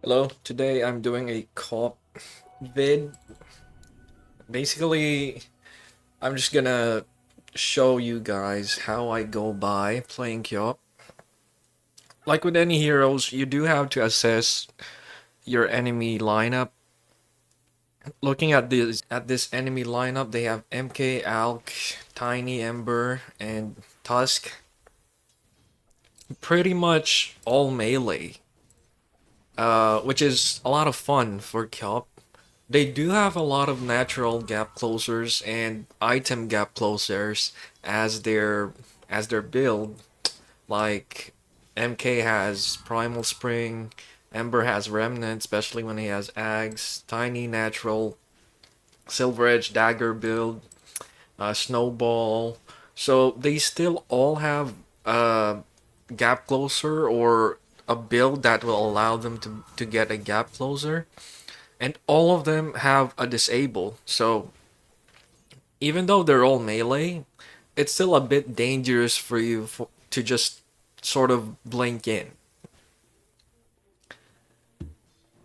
Hello, today I'm doing a co-op vid. Basically, I'm just gonna show you guys how I go by playing co-op. Like with any heroes, you do have to assess your enemy lineup. Looking at this enemy lineup, they have MK, Alk, Tiny Ember, and Tusk. Pretty much all melee, which is a lot of fun for co-op. They do have a lot of natural gap closers and item gap closers as their build. Like MK has Primal Spring, Ember has Remnant, especially when he has Ags, Tiny Natural, Silver Edge Dagger build, Snowball. So they still all have a gap closer or a build that will allow them to get a gap closer, and all of them have a disable. So even though they're all melee, it's still a bit dangerous for you to just sort of blink in.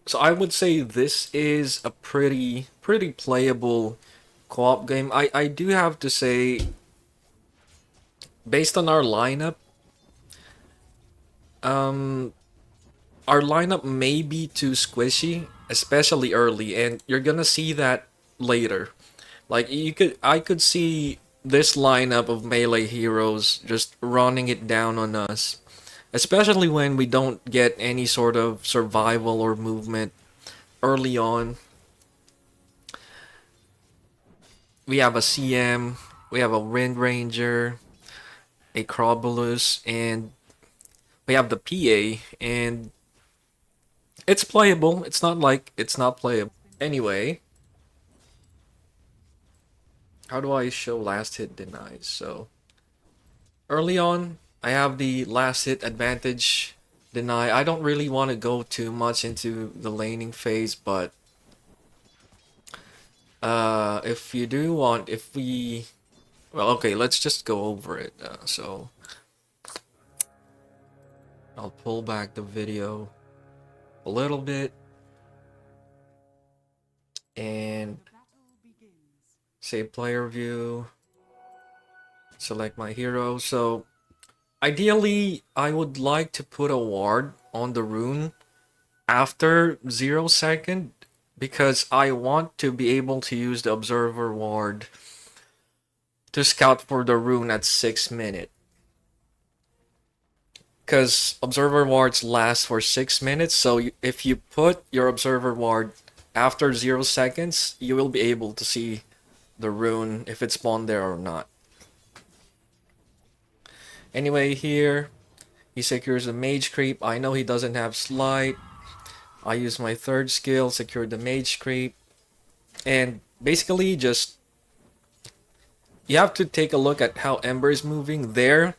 So I would say this is a pretty playable co-op game. I do have to say, based on um our lineup may be too squishy, especially early, and you're gonna see that later. Like I could see this lineup of melee heroes just running it down on us, especially when we don't get any sort of survival or movement early on. We have a CM, we have a Wind Ranger, a Crobulus, and we have the PA, and it's playable. It's not like it's not playable. Anyway, how do I show last hit denies? So early on, I have the last hit advantage deny. I don't really want to go too much into the laning phase, but if you do want, if we, well, okay, let's just go over it. So I'll pull back the video a little bit and say player view, select my hero. So ideally, I would like to put a ward on the rune after 0 second because I want to be able to use the observer ward to scout for the rune at 6 minutes. Because observer wards last for 6 minutes, so if you put your observer ward after 0 seconds, you will be able to see the rune if it spawned there or not. Anyway, here he secures a mage creep. I know he doesn't have sleight. I use my third skill, secure the mage creep, and basically just you have to take a look at how Ember is moving there.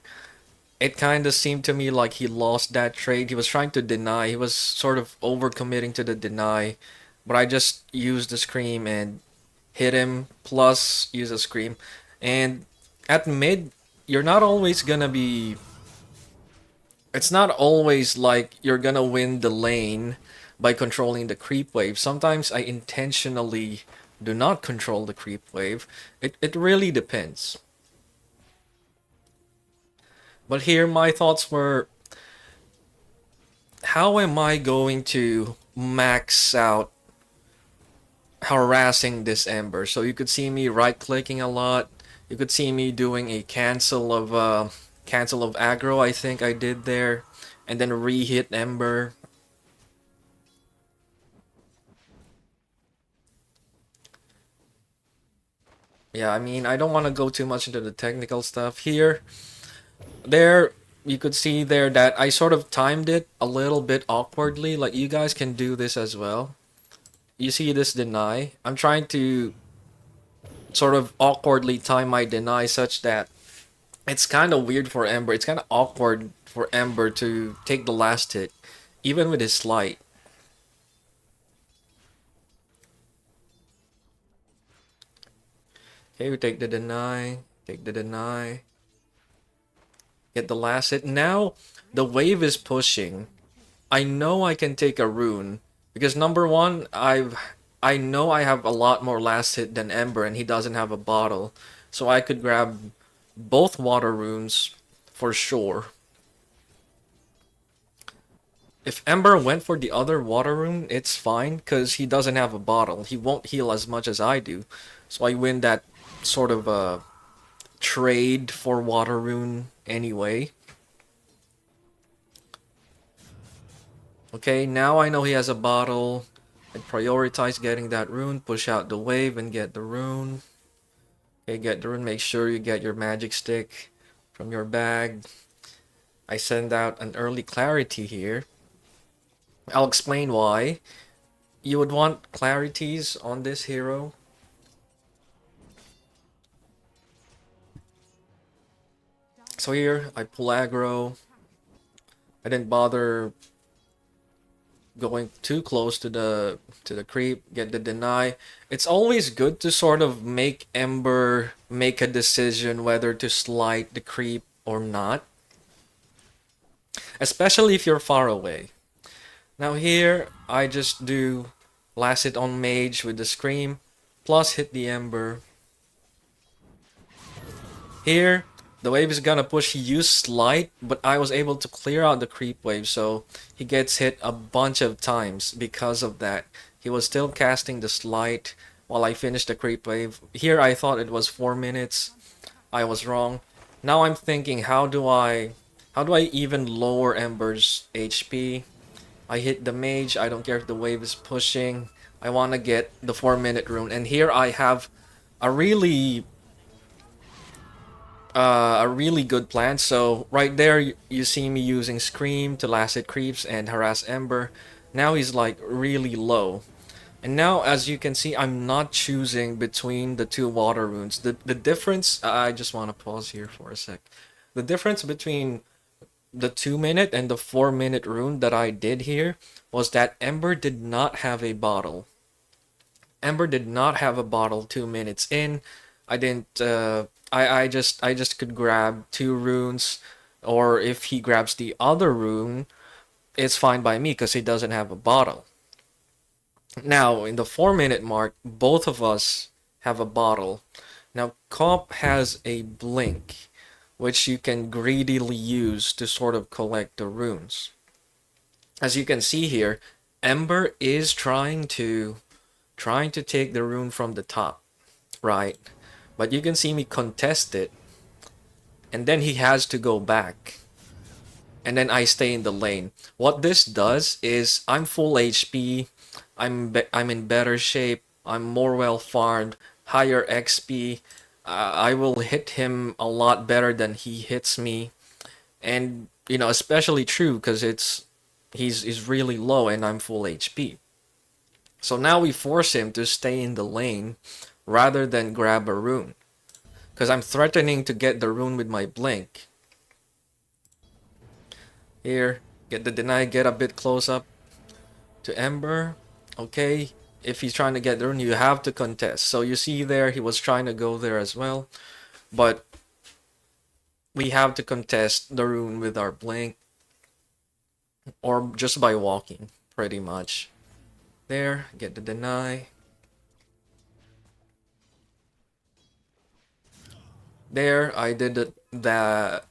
It kind of seemed to me like he lost that trade. He was trying to deny. He was sort of overcommitting to the deny, but I just used the scream and hit him. Plus, use a scream, and at mid, you're not always gonna be. It's not always like you're gonna win the lane by controlling the creep wave. Sometimes I intentionally do not control the creep wave. It really depends. But here my thoughts were, how am I going to max out harassing this Ember? So you could see me right clicking a lot. You could see me doing a cancel of aggro, I think I did there, and then re-hit Ember. Yeah, I mean, I don't want to go too much into the technical stuff here. There, you could see there that I sort of timed it a little bit awkwardly. Like, you guys can do this as well. You see this deny? I'm trying to sort of awkwardly time my deny such that it's kind of weird for Ember. It's kind of awkward for Ember to take the last hit, even with his slight. Okay, we take the deny, get the last hit. Now the wave is pushing. I know I can take a rune because number one, I know I have a lot more last hit than Ember, and he doesn't have a bottle, so I could grab both water runes for sure. If Ember went for the other water rune, it's fine because he doesn't have a bottle. He won't heal as much as I do, so I win that sort of trade for water rune anyway. Okay, now I know he has a bottle. I prioritize getting that rune, push out the wave and get the rune. Okay, get the rune, make sure you get your magic stick from your bag. I send out an early clarity here. I'll explain why. You would want clarities on this hero. So here, I pull aggro. I didn't bother going too close to the creep, get the deny. It's always good to sort of make Ember make a decision whether to slight the creep or not, especially if you're far away. Now here, I just do last hit on mage with the scream, plus hit the Ember. Here, the wave is gonna push. He used Slight, but I was able to clear out the creep wave, so he gets hit a bunch of times because of that. He was still casting the Slight while I finished the creep wave. Here I thought it was 4 minutes. I was wrong. Now I'm thinking, how do I even lower Ember's HP? I hit the mage. I don't care if the wave is pushing. I want to get the 4-minute rune, and here I have a really a really good plan. So right there, you see me using Scream to last hit creeps and harass Ember. Now he's like really low. And now, as you can see, I'm not choosing between the two water runes. The difference, I just want to pause here for a sec. The difference between the 2-minute and the 4-minute rune that I did here was that Ember did not have a bottle. Ember did not have a bottle 2 minutes in. I didn't. I just could grab 2 runes, or if he grabs the other rune, it's fine by me because he doesn't have a bottle. Now in the 4-minute mark, both of us have a bottle. Now Comp has a blink, which you can greedily use to sort of collect the runes. As you can see here, Ember is trying to take the rune from the top, right? But you can see me contest it, and then he has to go back. And then I stay in the lane. What this does is I'm full HP, I'm in better shape, I'm more well farmed, higher XP. I will hit him a lot better than he hits me, and especially true because he's really low and I'm full HP. So now we force him to stay in the lane rather than grab a rune. Because I'm threatening to get the rune with my blink. Here, get the deny, get a bit close up to Ember. Okay, if he's trying to get the rune, you have to contest. So you see there, he was trying to go there as well. But we have to contest the rune with our blink. Or just by walking, pretty much. There, get the deny. There, I did that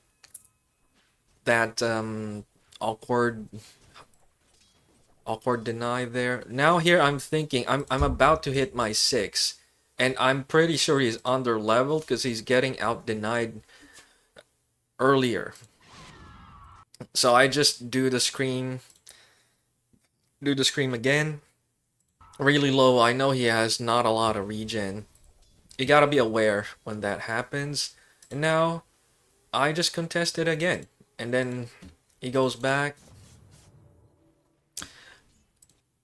awkward deny there. Now here I'm thinking I'm about to hit my 6, and I'm pretty sure he's under leveled because he's getting out denied earlier. So I just do the scream again. Really low. I know he has not a lot of regen. You gotta be aware when that happens. And now I just contest it again. And then he goes back.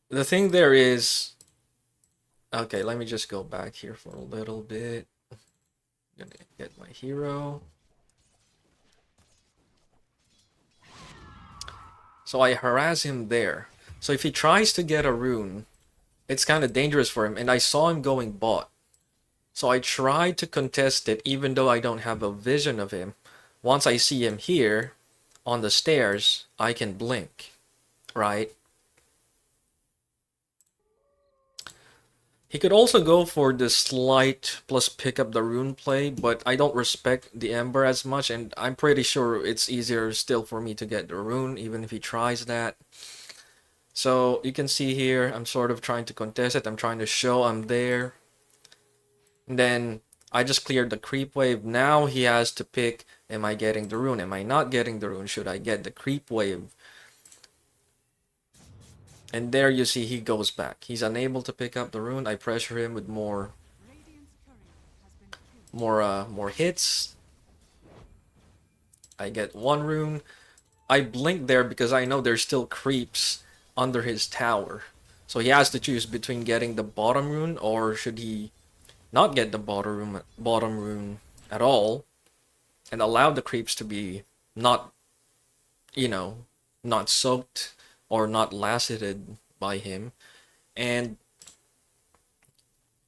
The thing there is... Okay, let me just go back here for a little bit. I'm gonna get my hero. So I harass him there. So if he tries to get a rune, it's kind of dangerous for him. And I saw him going bot. So I tried to contest it even though I don't have a vision of him. Once I see him here on the stairs, I can blink. right? He could also go for the slight plus pick up the rune play, but I don't respect the Ember as much, and I'm pretty sure it's easier still for me to get the rune, even if he tries that. So you can see here, I'm sort of trying to contest it. I'm trying to show I'm there. And then I just cleared the creep wave. Now he has to pick, am I getting the rune? Am I not getting the rune? Should I get the creep wave? And there you see he goes back. He's unable to pick up the rune. I pressure him with more hits. I get one rune. I blink there because I know there's still creeps under his tower. So he has to choose between getting the bottom rune or should he not get the bottom rune at all and allow the creeps to be not, you know, not soaked or not laceted by him. And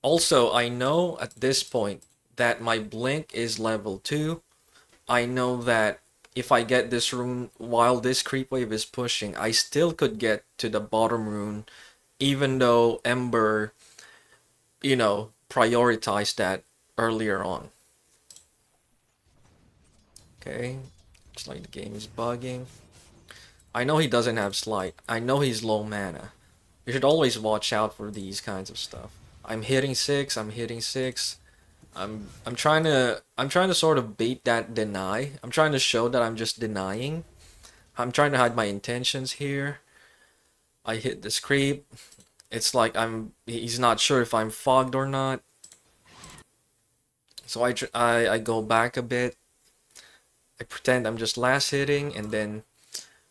also, I know at this point that my blink is level 2. I know that if I get this rune while this creep wave is pushing, I still could get to the bottom rune, even though Ember, prioritized that earlier on. Okay, it's like the game is bugging. I know he doesn't have Slight. I know he's low mana. You should always watch out for these kinds of stuff. I'm hitting 6, I'm hitting 6. I'm trying to sort of bait that deny. I'm trying to show that I'm just denying. I'm trying to hide my intentions here. I hit this creep. It's like he's not sure if I'm fogged or not. So I go back a bit. I pretend I'm just last hitting and then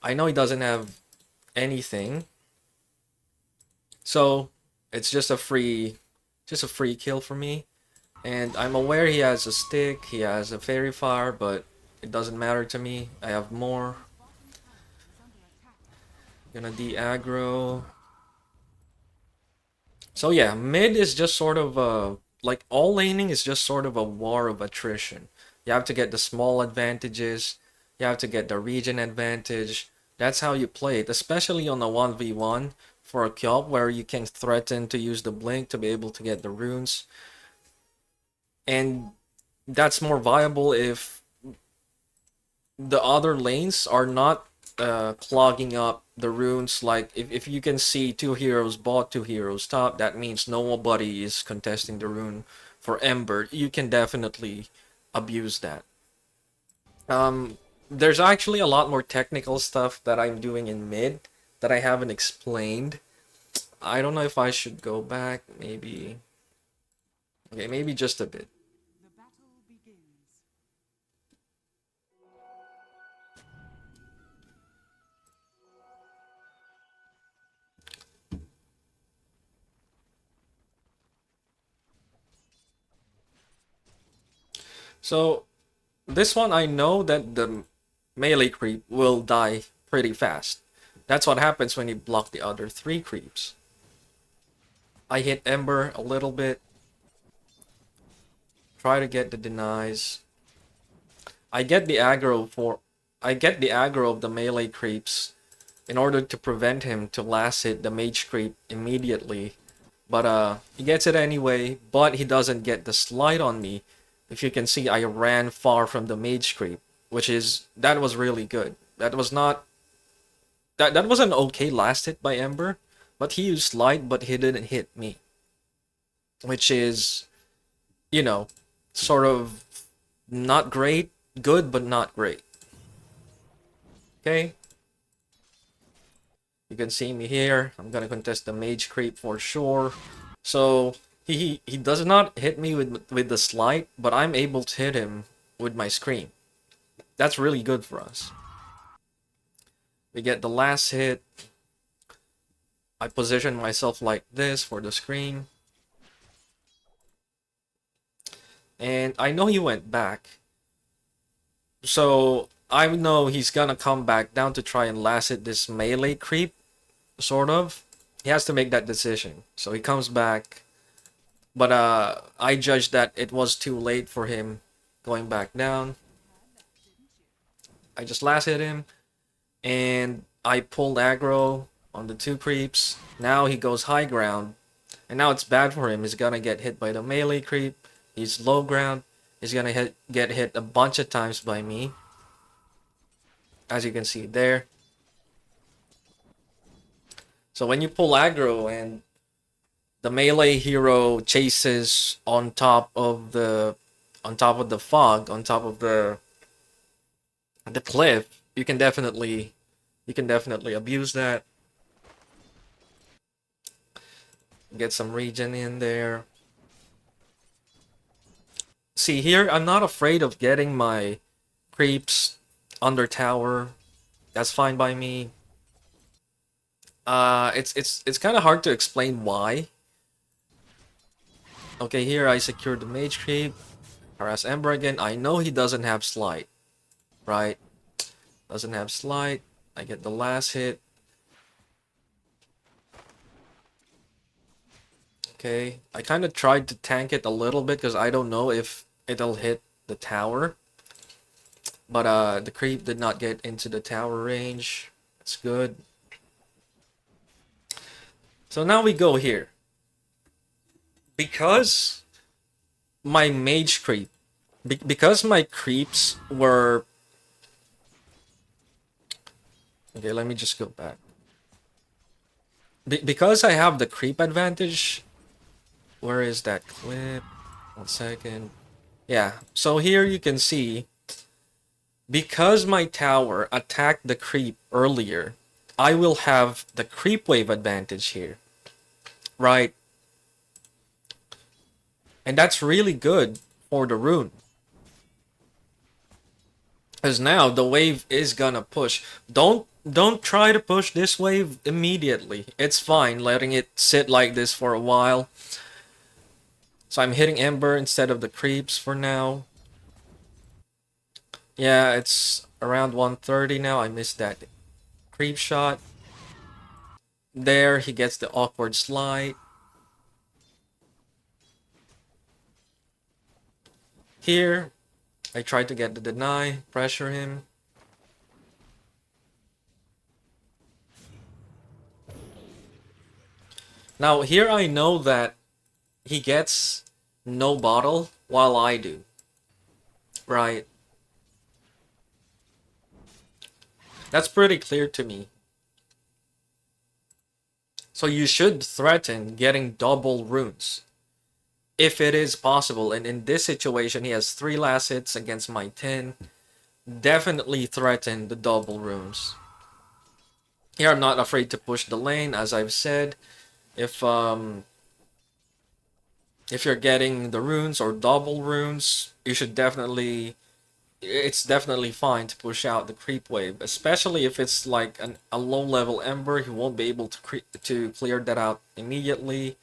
I know he doesn't have anything. So it's just a free kill for me. And I'm aware he has a stick, he has a fairy fire, but it doesn't matter to me. I have more. Gonna de-aggro. So yeah, mid is just sort of like all laning is just sort of a war of attrition. You have to get the small advantages, you have to get the region advantage. That's how you play it, especially on a 1v1 for a QOP where you can threaten to use the blink to be able to get the runes. And that's more viable if the other lanes are not clogging up the runes. Like if you can see 2 heroes bot, 2 heroes top, that means nobody is contesting the rune for Ember. You can definitely abuse that. There's actually a lot more technical stuff that I'm doing in mid that I haven't explained. I don't know if I should go back, maybe. Okay, maybe just a bit. So this one I know that the melee creep will die pretty fast. That's what happens when you block the other 3 creeps. I hit Ember a little bit. Try to get the denies. I get the aggro for I get the aggro of the melee creeps in order to prevent him to last hit the mage creep immediately. But he gets it anyway, but he doesn't get the slide on me. If you can see, I ran far from the mage creep, that was really good. That was an okay last hit by Ember, but he used slide, but he didn't hit me, which is, you know, sort of not great, good but not great. Okay, you can see me here. I'm gonna contest the mage creep for sure. So he does not hit me with the slide, but I'm able to hit him with my scream. That's really good for us. We get the last hit. I position myself like this for the scream. And I know he went back. So I know he's gonna come back down to try and last hit this melee creep, sort of. He has to make that decision. So he comes back. But I judged that it was too late for him going back down. I just last hit him. And I pulled aggro on the two creeps. Now he goes high ground. And now it's bad for him. He's gonna get hit by the melee creep. He's low ground. He's gonna get hit a bunch of times by me. As you can see there. So when you pull aggro and the melee hero chases on top of the fog, on top of the cliff, you can definitely abuse that. Get some regen in there. See here, I'm not afraid of getting my creeps under tower. That's fine by me. It's kind of hard to explain why. Okay, here I secured the mage creep. Harass Ember again. I know he doesn't have Slight, right? Doesn't have Slight. I get the last hit. Okay, I kind of tried to tank it a little bit because I don't know if it'll hit the tower. But the creep did not get into the tower range. That's good. So now we go here. Because my mage creep, because my creeps were... Okay, let me just go back. Because I have the creep advantage. Where is that clip? 1 second. Yeah, so here you can see, because my tower attacked the creep earlier, I will have the creep wave advantage here. Right? And that's really good for the rune. Because now the wave is gonna push. Don't try to push this wave immediately. It's fine letting it sit like this for a while. So I'm hitting Ember instead of the creeps for now. Yeah, it's around 130 now. I missed that creep shot. There, he gets the awkward slide. Here, I tried to get the deny, pressure him. Now, here I know that he gets no bottle while I do. Right. That's pretty clear to me. So you should threaten getting double runes. If it is possible. And in this situation, he has 3 last hits against my 10. Definitely threaten the double runes. Here I'm not afraid to push the lane, as I've said. If you're getting the runes or double runes, you should definitely... It's definitely fine to push out the creep wave, especially if it's like a low-level Ember. He won't be able to clear that out immediately.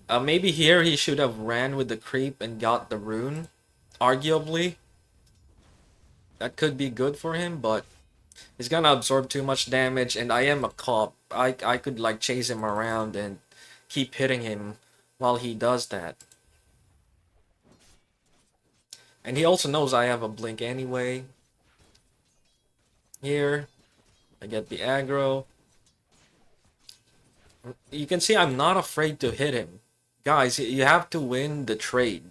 Maybe here he should have ran with the creep and got the rune, arguably. That could be good for him, but he's gonna absorb too much damage, and I am a cop. I could like chase him around and keep hitting him while he does that. And he also knows I have a blink anyway. Here, I get the aggro. You can see I'm not afraid to hit him. Guys, you have to win the trade.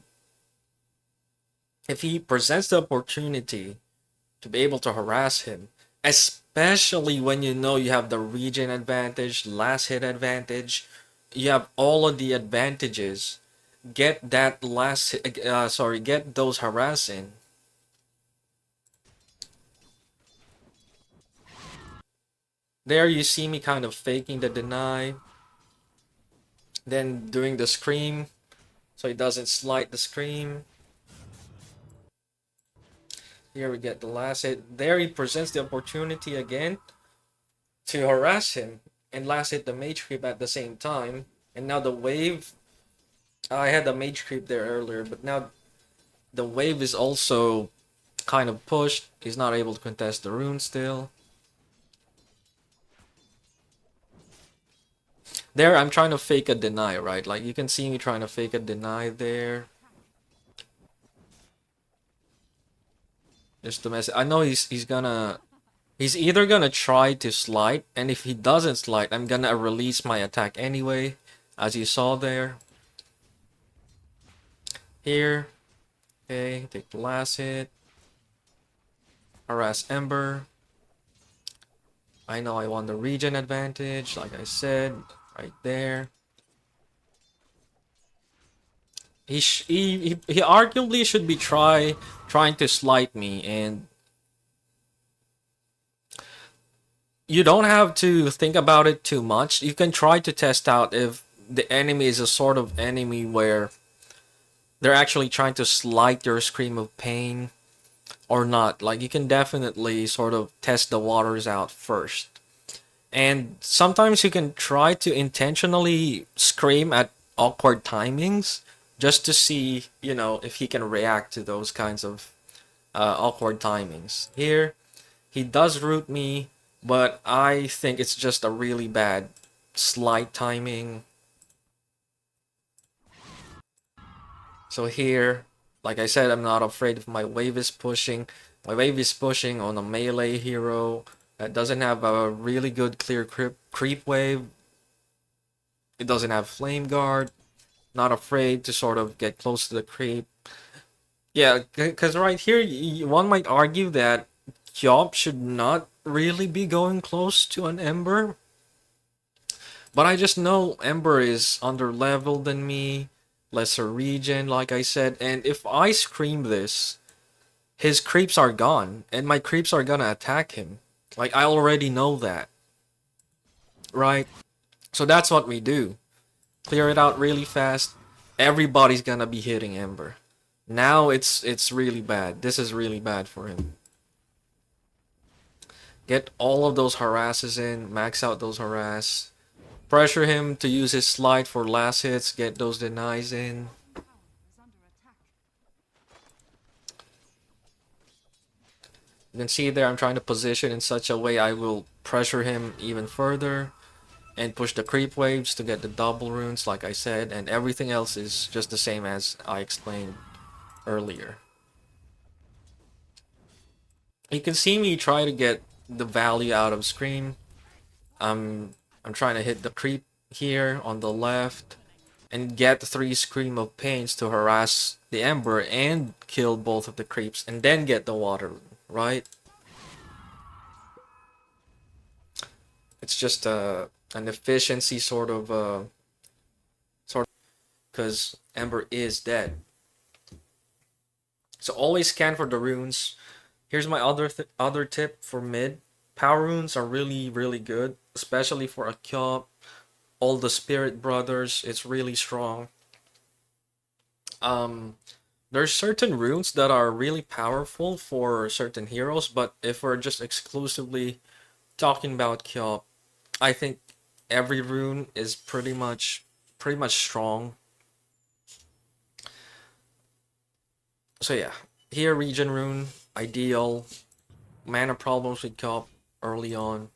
If he presents the opportunity to be able to harass him, especially when you know you have the regen advantage, last hit advantage, you have all of the advantages. Get that get those harassing. There you see me kind of faking the deny. Then doing the scream, so he doesn't slight the scream. Here we get the last hit. There he presents the opportunity again to harass him and last hit the mage creep at the same time. And now the wave, I had the mage creep there earlier, but now the wave is also kind of pushed. He's not able to contest the rune still. There, I'm trying to fake a deny, right? Like, you can see me trying to fake a deny there. Just the message. I know he's gonna He's either gonna try to slide, and if he doesn't slide, I'm gonna release my attack anyway, as you saw there. Here, okay, take the last hit. Harass Ember. I know I want the regen advantage, like I said, right there. He arguably should be trying to slight me, and you don't have to think about it too much. You can try to test out if the enemy is a sort of enemy where they're actually trying to slight your scream of pain or not. Like, you can definitely sort of test the waters out first. And sometimes you can try to intentionally scream at awkward timings just to see, if he can react to those kinds of awkward timings. Here, he does root me, but I think it's just a really bad slight timing. So here, like I said, I'm not afraid if my wave is pushing. My wave is pushing on a melee hero that doesn't have a really good clear creep wave. It doesn't have flame guard. Not afraid to sort of get close to the creep. Yeah, because right here, one might argue that QOP should not really be going close to an Ember. But I just know Ember is under leveled than me, lesser regen, like I said, and if I scream this, his creeps are gone, and my creeps are gonna attack him. Like, I already know that, right? So that's what we do. Clear it out really fast. Everybody's gonna be hitting Ember. Now it's really bad. This is really bad for him. Get all of those harasses in, max out those harass. Pressure him to use his slide for last hits, get those denies in. You can see there I'm trying to position in such a way I will pressure him even further and push the creep waves to get the double runes like I said, and everything else is just the same as I explained earlier. You can see me try to get the value out of Scream. I'm trying to hit the creep here on the left and get 3 Scream of Pains to harass the Ember and kill both of the creeps and then get the water, right? It's just an efficiency sort of because Ember is dead. So always scan for the runes. Here's my other tip for mid. Power runes are really good, especially for a QOP. All the Spirit Brothers, it's really strong. There's certain runes that are really powerful for certain heroes, but if we're just exclusively talking about QOP, I think every rune is pretty much strong. So yeah, here regen rune, ideal. Mana problems with QOP early on.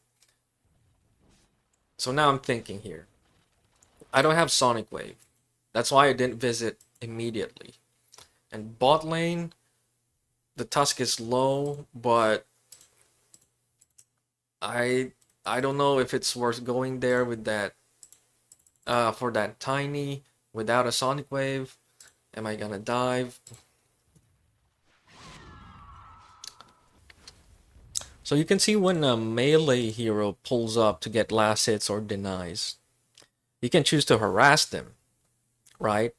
So now I'm thinking here. I don't have Sonic Wave. That's why I didn't visit immediately. And bot lane, the Tusk is low, but I I don't know if it's worth going there with that for that tiny without a Sonic Wave. Am I gonna dive? So you can see when a melee hero pulls up to get last hits or denies, you can choose to harass them, right?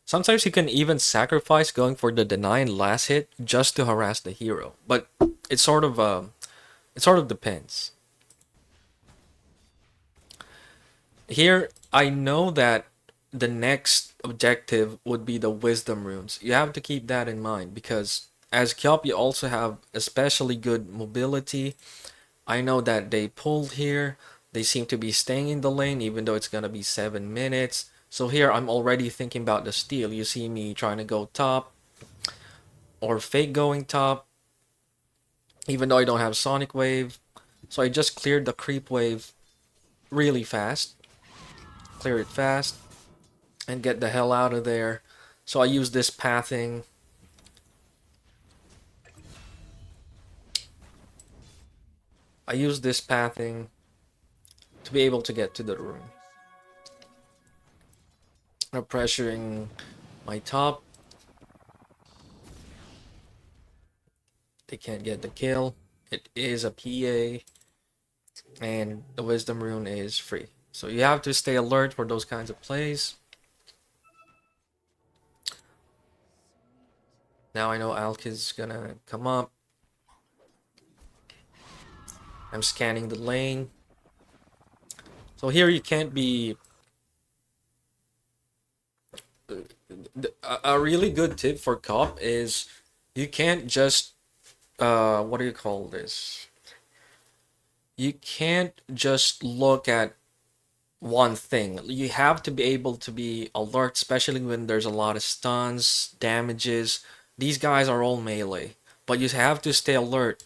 Sometimes you can even sacrifice going for the deny and last hit just to harass the hero, but it sort of depends. Here, I know that the next objective would be the wisdom runes. You have to keep that in mind because as QOP you also have especially good mobility. I know that they pulled here. They seem to be staying in the lane even though it's gonna be 7 minutes. So here I'm already thinking about the steal. You see me trying to go top or fake going top even though I don't have Sonic Wave. So I just cleared the creep wave really fast. Clear it fast and get the hell out of there. So I use this pathing. I use this pathing to be able to get to the room. I'm pressuring my top. They can't get the kill. It is a PA, and the Wisdom Rune is free. So you have to stay alert for those kinds of plays. Now I know Alk is gonna come up. I'm scanning the lane. So here you can't be... A really good tip for cop is you can't just... what do you call this? You can't just look at one thing. You have to be able to be alert, especially when there's a lot of stuns, damages. These guys are all melee, but you have to stay alert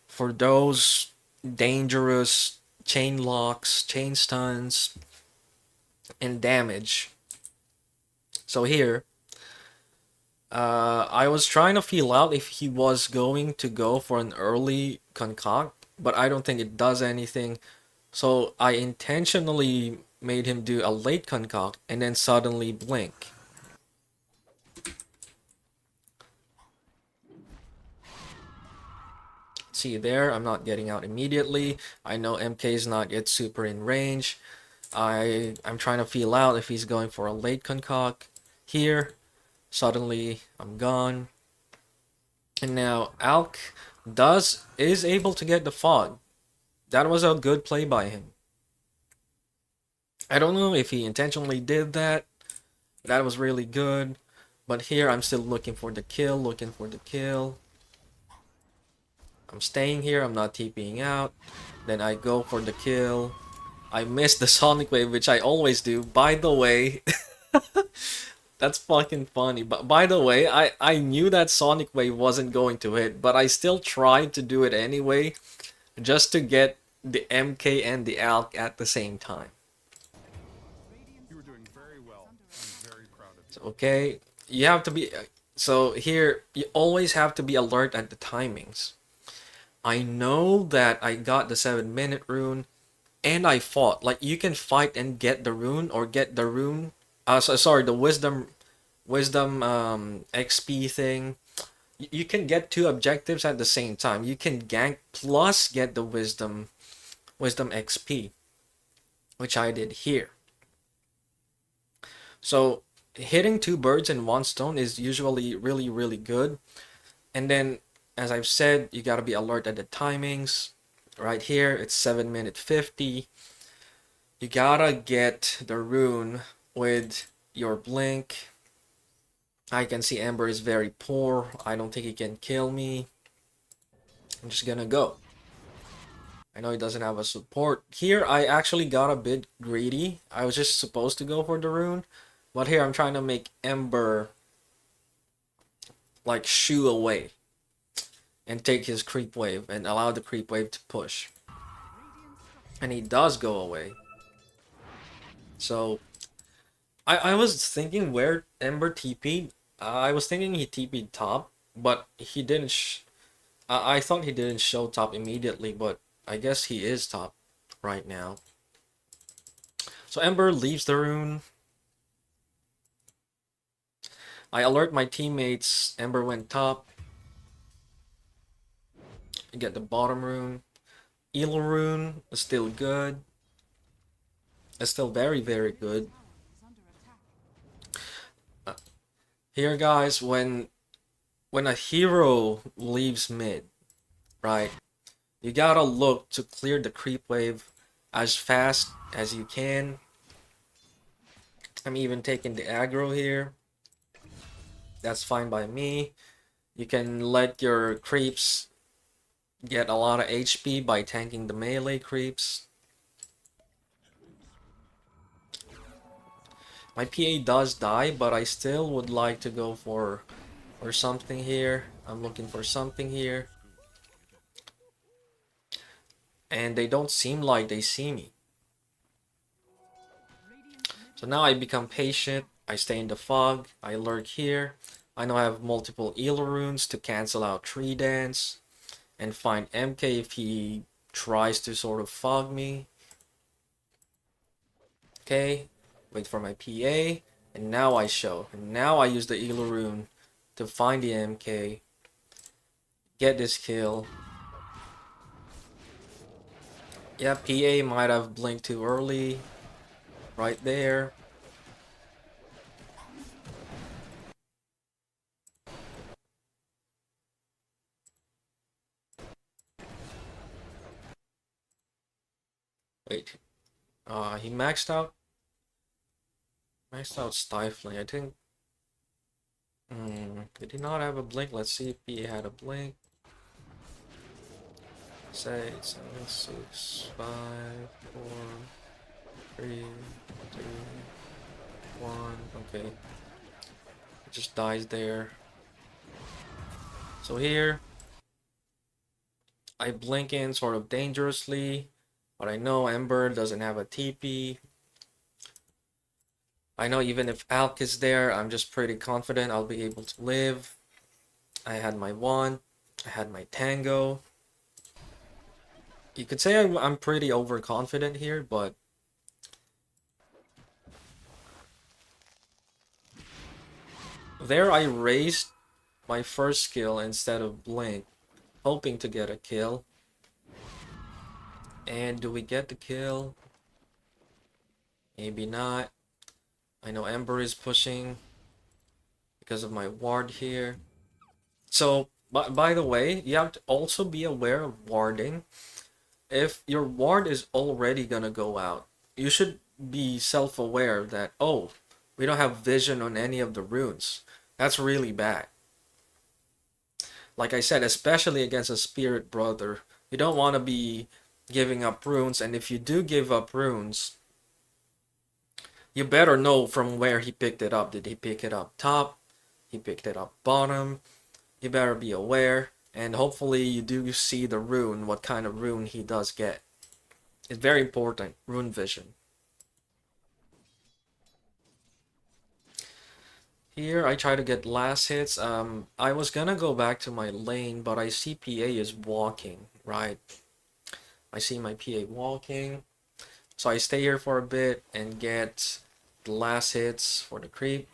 for those dangerous chain locks, chain stuns, and damage. So here, I was trying to feel out if he was going to go for an early concoct, but I don't think it does anything. So I intentionally made him do a late concoct and then suddenly blink. See there, I'm not getting out immediately. I know MK is not yet super in range. I'm trying to feel out if he's going for a late concoct. Here, suddenly I'm gone. And now Alk is able to get the fog. That was a good play by him. I don't know if he intentionally did that. That was really good. But here I'm still looking for the kill, looking for the kill. I'm staying here, I'm not TPing out. Then I go for the kill. I missed the Sonic Wave, which I always do. By the way, that's fucking funny. But by the way, I knew that Sonic Wave wasn't going to hit, but I still tried to do it anyway, just to get the MK and the Alk at the same time. You were doing very well. I'm very proud of you. So, okay, you have to be... So here, you always have to be alert at the timings. I know that I got the 7-minute rune, and I fought. Like, you can fight and get the rune, or get the rune... sorry, the wisdom XP thing. You can get two objectives at the same time. You can gank plus get the wisdom XP, which I did here. So hitting two birds in one stone is usually really, really good. And then, as I've said, you gotta be alert at the timings. Right here, it's 7 minute 50. You gotta get the rune with your blink. I can see Ember is very poor. I don't think he can kill me. I'm just gonna go. I know he doesn't have a support. Here, I actually got a bit greedy. I was just supposed to go for the rune. But here, I'm trying to make Ember, like, shoo away. And take his creep wave and allow the creep wave to push. And he does go away. So, I was thinking where Ember TP'd. I was thinking he TP'd top, but he didn't. I thought he didn't show top immediately, but I guess he is top right now. So Ember leaves the rune. I alert my teammates. Ember went top. Get the bottom rune. Eel rune is still good. It's still very, very good. Here, guys, when a hero leaves mid, right, you gotta look to clear the creep wave as fast as you can. I'm even taking the aggro here. That's fine by me. You can let your creeps get a lot of HP by tanking the melee creeps. My PA does die, but I still would like to go for something here. I'm looking for something here. And they don't seem like they see me. So now I become patient. I stay in the fog. I lurk here. I know I have multiple eel runes to cancel out tree dance and find MK if he tries to sort of fog me. Okay, wait for my PA, and now I show. And now I use the Elo rune to find the MK, get this kill. Yeah, PA might have blinked too early, right there. Wait, he maxed out stifling. I think. Did he not have a blink? Let's see if he had a blink. Say 7, 6, 5, 4, 3, 2, 1. Okay, it just dies there. So here, I blink in sort of dangerously, but I know Ember doesn't have a TP. I know even if Alk is there, I'm just pretty confident I'll be able to live. I had my wand, I had my Tango. You could say I'm pretty overconfident here, but there I raised my first skill instead of blink, hoping to get a kill. And do we get the kill? Maybe not. I know Ember is pushing because of my ward here. So, by the way, you have to also be aware of warding. If your ward is already gonna go out, you should be self-aware that, oh, we don't have vision on any of the runes. That's really bad. Like I said, especially against a spirit brother, you don't want to be giving up runes, and if you do give up runes, you better know from where he picked it up. Did he pick it up top? He picked it up bottom? You better be aware, and hopefully you do see the rune, what kind of rune he does get. It's very important, rune vision. Here I try to get last hits. I was gonna go back to my lane, but I see PA is walking, right? I see my PA walking. So I stay here for a bit and get the last hits for the creep.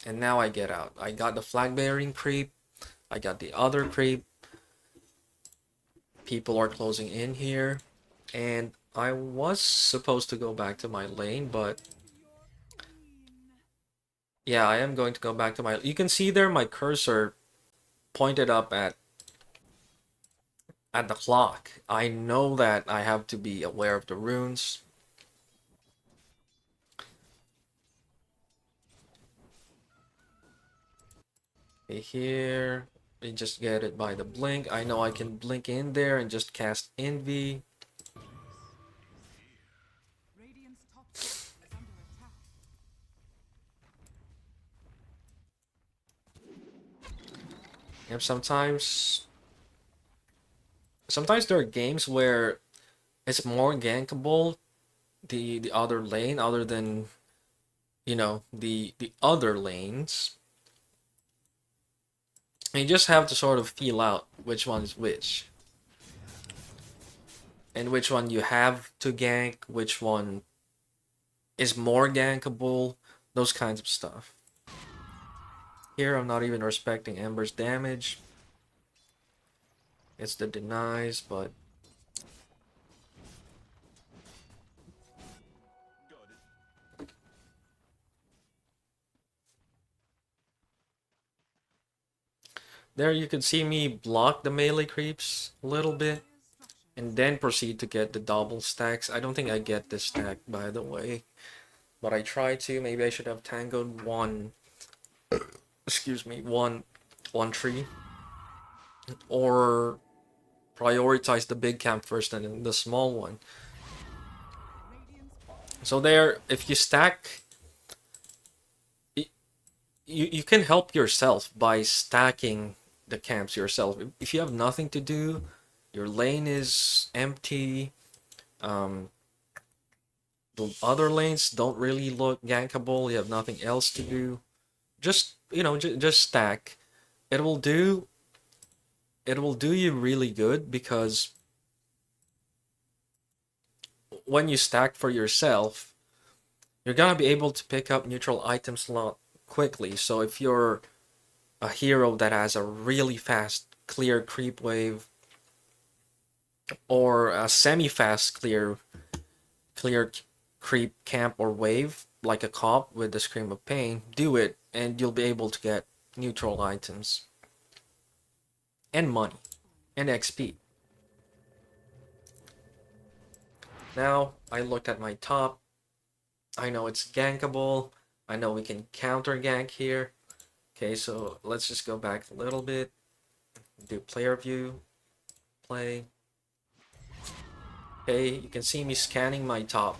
And now I get out. I got the flag bearing creep. I got the other creep. People are closing in here. And I was supposed to go back to my lane, but yeah, I am going to go back to my... You can see there my cursor pointed up at the clock. I know that I have to be aware of the runes. Okay, here, we just get it by the blink. I know I can blink in there and just cast Envy. Yep, sometimes there are games where it's more gankable the other lane other than the other lanes. And you just have to sort of feel out which one is which. And which one you have to gank, which one is more gankable, those kinds of stuff. Here I'm not even respecting Ember's damage. It's the denies, but there you can see me block the melee creeps a little bit and then proceed to get the double stacks. I don't think I get this stack, by the way, but I try to. Maybe I should have tangoed one, excuse me, one tree, or prioritize the big camp first and then the small one. So there, if you stack, you can help yourself by stacking the camps yourself. If you have nothing to do, your lane is empty, the other lanes don't really look gankable, you have nothing else to do, just just stack. It will do it will do you really good because when you stack for yourself, you're gonna be able to pick up neutral items a lot quickly. So if you're a hero that has a really fast clear creep wave or a semi-fast clear creep camp or wave like a cop with the scream of pain, do it and you'll be able to get neutral items and money and XP. Now I looked at my top. I know it's gankable. I know we can counter gank here. Okay, so let's just go back a little bit. Do player view, play. Okay, you can see me scanning my top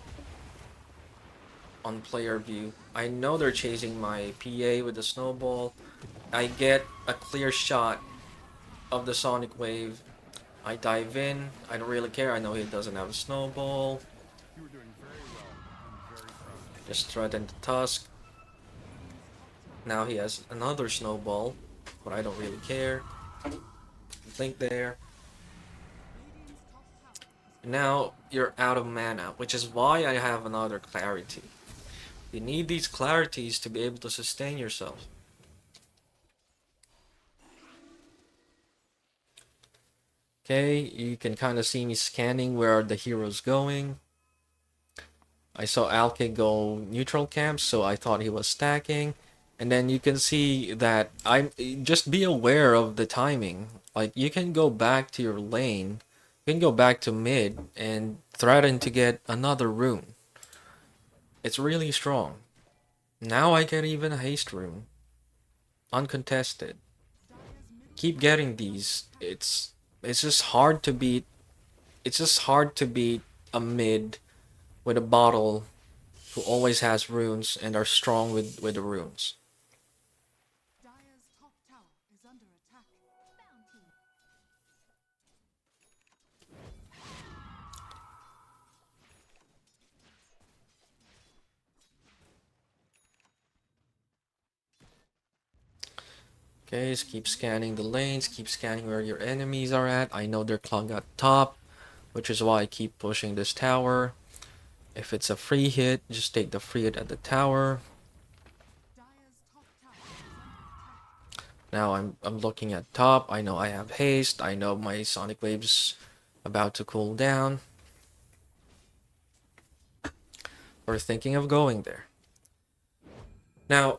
on player view. I know they're chasing my PA with the snowball. I get a clear shot of the sonic wave. I dive in. I don't really care. I know he doesn't have a snowball. You were doing very well. I'm very proud of you. Just threaten the tusk. Now he has another snowball, but I don't really care. Blink there. Now you're out of mana, which is why I have another clarity. You need these clarities to be able to sustain yourself. Okay, you can kind of see me scanning where the hero's going. I saw Alke go neutral camp, so I thought he was stacking. And then you can see that I'm just be aware of the timing. Like you can go back to your lane, you can go back to mid and threaten to get another rune. It's really strong. Now I get even a haste rune, uncontested. Keep getting these. It's just hard to beat. It's just hard to beat a mid with a bottle who always has runes and are strong with the runes. Okay, just keep scanning the lanes, keep scanning where your enemies are at. I know they're clung at top, which is why I keep pushing this tower. If it's a free hit, just take the free hit at the tower. Now I'm looking at top. I know I have haste. I know my sonic wave's about to cool down. We're thinking of going there. Now,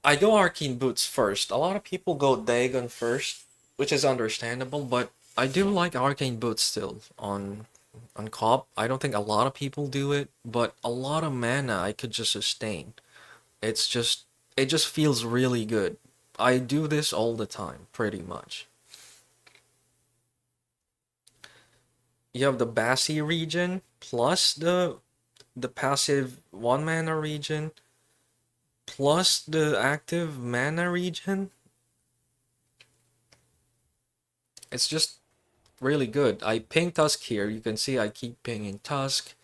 I go Arcane Boots first. A lot of people go Dagon first, which is understandable, but I do like Arcane Boots still on COP. I don't think a lot of people do it, but a lot of mana I could just sustain. It's just it just feels really good. I do this all the time, pretty much. You have the Bassi region plus the passive one mana region plus the active mana region. It's just really good. I ping Tusk here. You can see I keep pinging Tusk.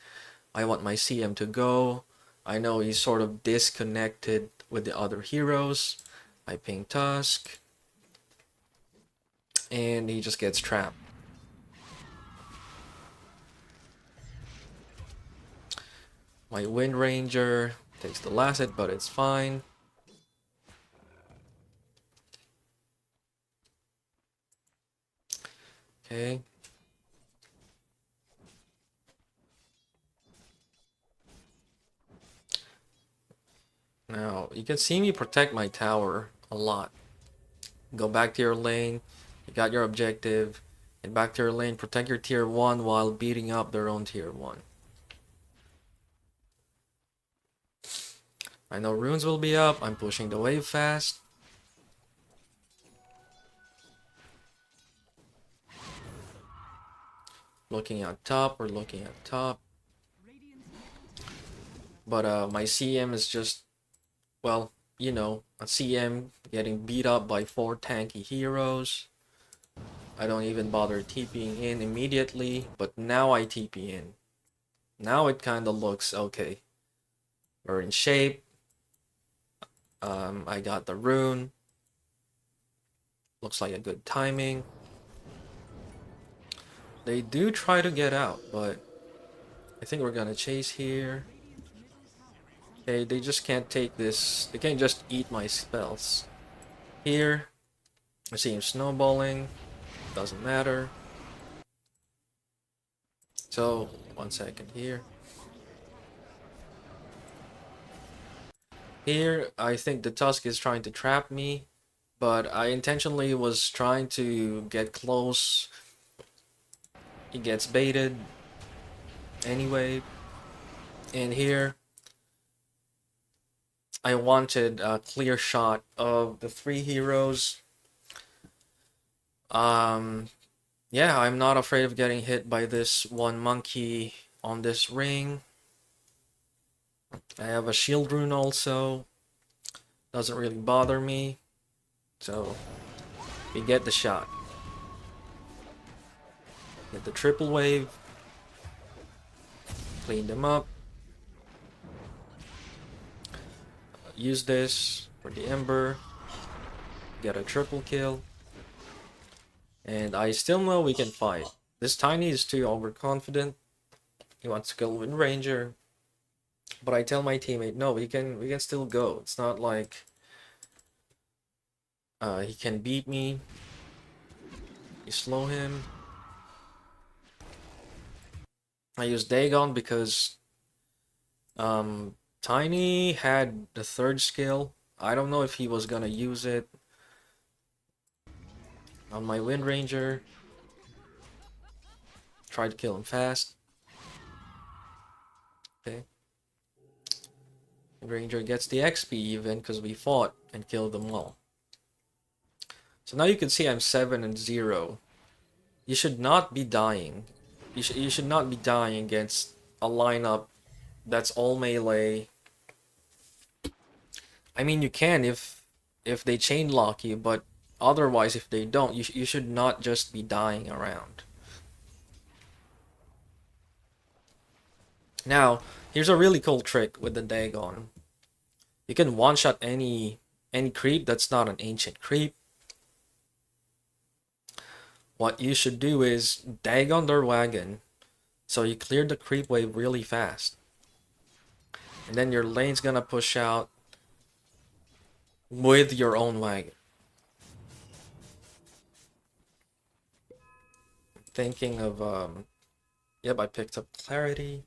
I want my CM to go. I know he's sort of disconnected with the other heroes. I ping Tusk. And he just gets trapped. My Wind Ranger takes the last hit, but it's fine. Okay. Now, you can see me protect my tower a lot. Go back to your lane. You got your objective. And back to your lane. Protect your tier 1 while beating up their own tier 1. I know runes will be up. I'm pushing the wave fast. Looking at top. We're looking at top. But my CM is just, well, you know, a CM getting beat up by 4 tanky heroes. I don't even bother TPing in immediately, but now I TP in. Now it kind of looks okay. We're in shape. I got the rune. Looks like a good timing. They do try to get out, but I think we're gonna chase here. Okay, they just can't take this. They can't just eat my spells. Here, I see him snowballing. Doesn't matter. So, 1 second here. Here, I think the Tusk is trying to trap me, but I intentionally was trying to get close. He gets baited anyway. And here, I wanted a clear shot of the three heroes. Um, yeah, I'm not afraid of getting hit by this one monkey on this ring. I have a shield rune also. Doesn't really bother me. So, we get the shot. Get the triple wave. Clean them up. Use this for the Ember. Get a triple kill. And I still know we can fight. This Tiny is too overconfident. He wants to kill Wind Ranger. But I tell my teammate, no, we can still go. It's not like he can beat me. You slow him. I use Dagon because Tiny had the third skill. I don't know if he was gonna use it on my Wind Ranger. Try to kill him fast. Okay. Wind Ranger gets the XP even because we fought and killed them all. So now you can see I'm 7-0. You should not be dying. You should not be dying against a lineup that's all melee. I mean, you can if they chain lock you, but otherwise, if they don't, you should not just be dying around. Now, here's a really cool trick with the Dagon. You can one-shot any creep that's not an ancient creep. What you should do is Dagon their wagon, so you clear the creep wave really fast. And then your lane's gonna push out with your own wagon. Thinking of yep, I picked up clarity.